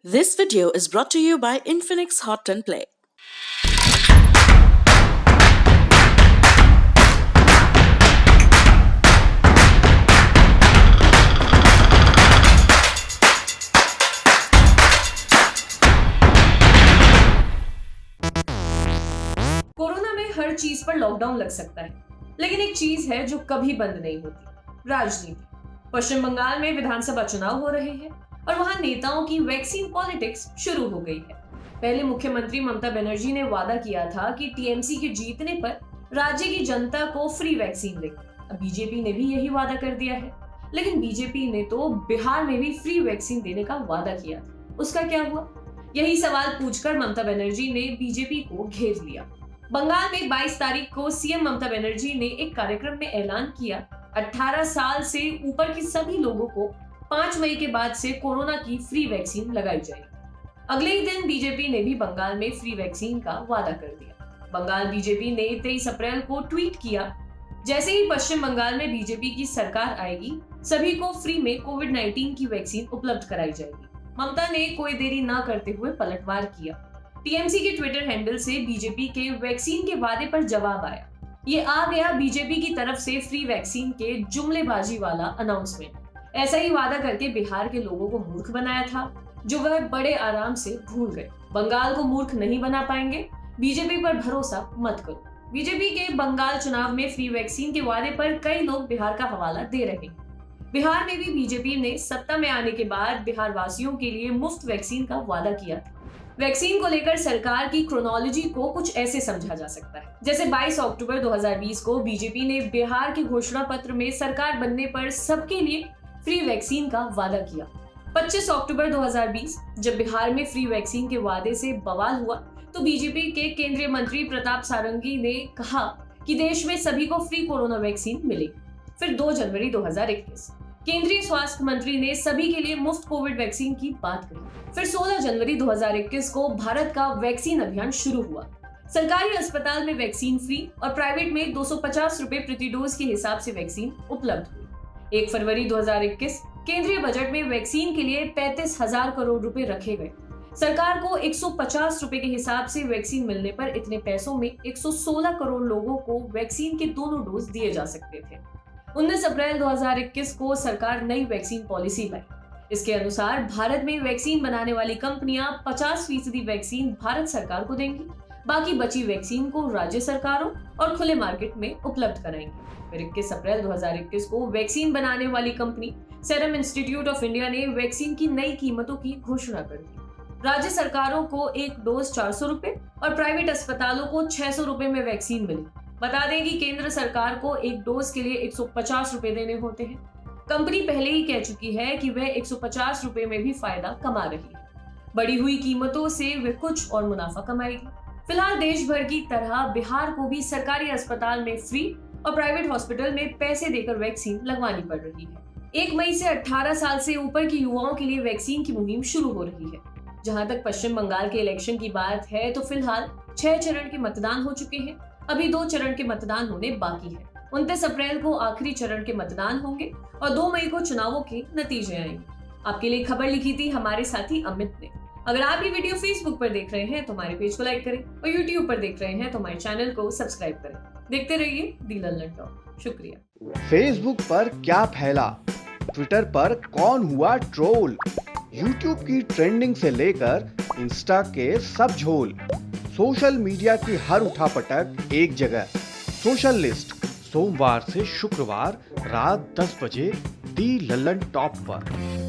This video is brought to you by Infinix Hot 10 Play. Corona में हर चीज पर lockdown लग सकता है, लेकिन एक चीज है जो कभी बंद नहीं होती, राजनीति। पश्चिम बंगाल में विधानसभा चुनाव हो रहे हैं और वहां नेताओं की वैक्सीन पॉलिटिक्स शुरू हो गई है। पहले मुख्यमंत्री ममता बनर्जी ने वादा किया था कि टीएमसी के जीतने पर राज्य की जनता को फ्री वैक्सीन देगी। अब बीजेपी ने भी यही वादा कर दिया है, लेकिन बीजेपी ने तो बिहार में भी फ्री वैक्सीन देने का वादा किया था। उसका क्या हुआ? यही सवाल पूछकर ममता बनर्जी ने बीजेपी को घेर लिया। बंगाल में 22 तारीख को सीएम ममता बनर्जी ने एक कार्यक्रम में ऐलान किया, 18 साल से ऊपर के सभी लोगों को 5 मई के बाद से कोरोना की फ्री वैक्सीन लगाई जाएगी। अगले ही दिन बीजेपी ने भी बंगाल में फ्री वैक्सीन का वादा कर दिया। बंगाल बीजेपी ने 23 अप्रैल को ट्वीट किया, जैसे ही पश्चिम बंगाल में बीजेपी की सरकार आएगी, सभी को फ्री में कोविड-19 की वैक्सीन उपलब्ध कराई जाएगी। ममता ने कोई देरी न करते हुए पलटवार किया। टीएमसी के ट्विटर हैंडल से बीजेपी के वैक्सीन के वादे पर जवाब आया। ये आ गया बीजेपी की तरफ से फ्री वैक्सीन के जुमलेबाजी वाला अनाउंसमेंट। ऐसा ही वादा करके बिहार के लोगों को मूर्ख बनाया था, जो वह बड़े आराम से भूल गए। बंगाल को मूर्ख नहीं बना पाएंगे, बीजेपी पर भरोसा मत करो। बीजेपी के बंगाल चुनाव में फ्री वैक्सीन के वादे पर कई लोग बिहार का हवाला दे रहे हैं। बिहार में भी बीजेपी ने सत्ता में आने के बाद बिहार वासियों के लिए मुफ्त वैक्सीन का वादा किया था। वैक्सीन को लेकर सरकार की क्रोनोलॉजी को कुछ ऐसे समझा जा सकता है, जैसे 22 अक्टूबर 2020 को बीजेपी ने बिहार के घोषणा पत्र में सरकार बनने पर सबके लिए फ्री वैक्सीन का वादा किया। 25 अक्टूबर 2020 जब बिहार में फ्री वैक्सीन के वादे से बवाल हुआ, तो बीजेपी के केंद्रीय मंत्री प्रताप सारंगी ने कहा कि देश में सभी को फ्री कोरोना वैक्सीन मिलेगी। फिर 2 जनवरी 2021 केंद्रीय स्वास्थ्य मंत्री ने सभी के लिए मुफ्त कोविड वैक्सीन की बात कही। फिर 16 जनवरी 2021 को भारत का वैक्सीन अभियान शुरू हुआ। सरकारी अस्पताल में वैक्सीन फ्री और प्राइवेट में 250 रुपए प्रति डोज के हिसाब से वैक्सीन उपलब्ध हुई। 1 फरवरी 2021 केंद्रीय बजट में वैक्सीन के लिए 35,000 करोड़ रुपए रखे गए। सरकार को 150 रुपए के हिसाब से वैक्सीन मिलने पर इतने पैसों में 116 करोड़ लोगों को वैक्सीन के दोनों डोज दिए जा सकते थे। 19 अप्रैल 2021 को सरकार नई वैक्सीन पॉलिसी लाई। इसके अनुसार भारत में वैक्सीन बनाने वाली कंपनियां 50% वैक्सीन भारत सरकार को देंगी, बाकी बची वैक्सीन को राज्य सरकारों और खुले मार्केट में उपलब्ध कराएंगी। फिर 21 अप्रैल 2021 को वैक्सीन बनाने वाली company serum institute of India ने वैक्सीन की नई कीमतों की घोषणा कर दी। राज्य सरकारों को एक डोज 400 रुपए और प्राइवेट अस्पतालों को 600 रुपए में वैक्सीन मिली। बता दें कि केंद्र सरकार को एक डोज के लिए 150 रुपए देने होते हैं। कंपनी पहले ही कह चुकी है कि वह 150 रुपए में भी फायदा कमा रही है। बढ़ी हुई कीमतों से वह कुछ और मुनाफा कमाएगी। फिलहाल देश भर की तरह बिहार को भी सरकारी अस्पताल में फ्री और प्राइवेट हॉस्पिटल में पैसे देकर वैक्सीन लगवानी पड़ रही है। 1 मई से 18 साल से ऊपर के युवाओं के लिए वैक्सीन की मुहिम शुरू हो रही है। जहां तक पश्चिम बंगाल के इलेक्शन की बात है, तो फिलहाल 6 चरण के मतदान हो चुके हैं। अभी 2 चरण के मतदान होने बाकी है। 29 अप्रैल को आखिरी चरण के मतदान होंगे और 2 मई को चुनावों के नतीजे आएंगे। आपके लिए खबर लिखी थी हमारे साथी अमित ने। अगर आप ये वीडियो फेसबुक पर देख रहे हैं तो हमारे पेज को लाइक करें और यूट्यूब पर देख रहे हैं तो हमारे चैनल को सब्सक्राइब करें। देखते रहिए दी लल्लन टॉक। शुक्रिया। फेसबुक पर क्या फैला, ट्विटर पर कौन हुआ ट्रोल, यूट्यूब की ट्रेंडिंग से लेकर इंस्टा के सब झोल, सोशल मीडिया की हर उठापटक एक जगह। सोशल लिस्ट सोमवार से शुक्रवार रात 10 बजे दी लल्लन टॉप पर।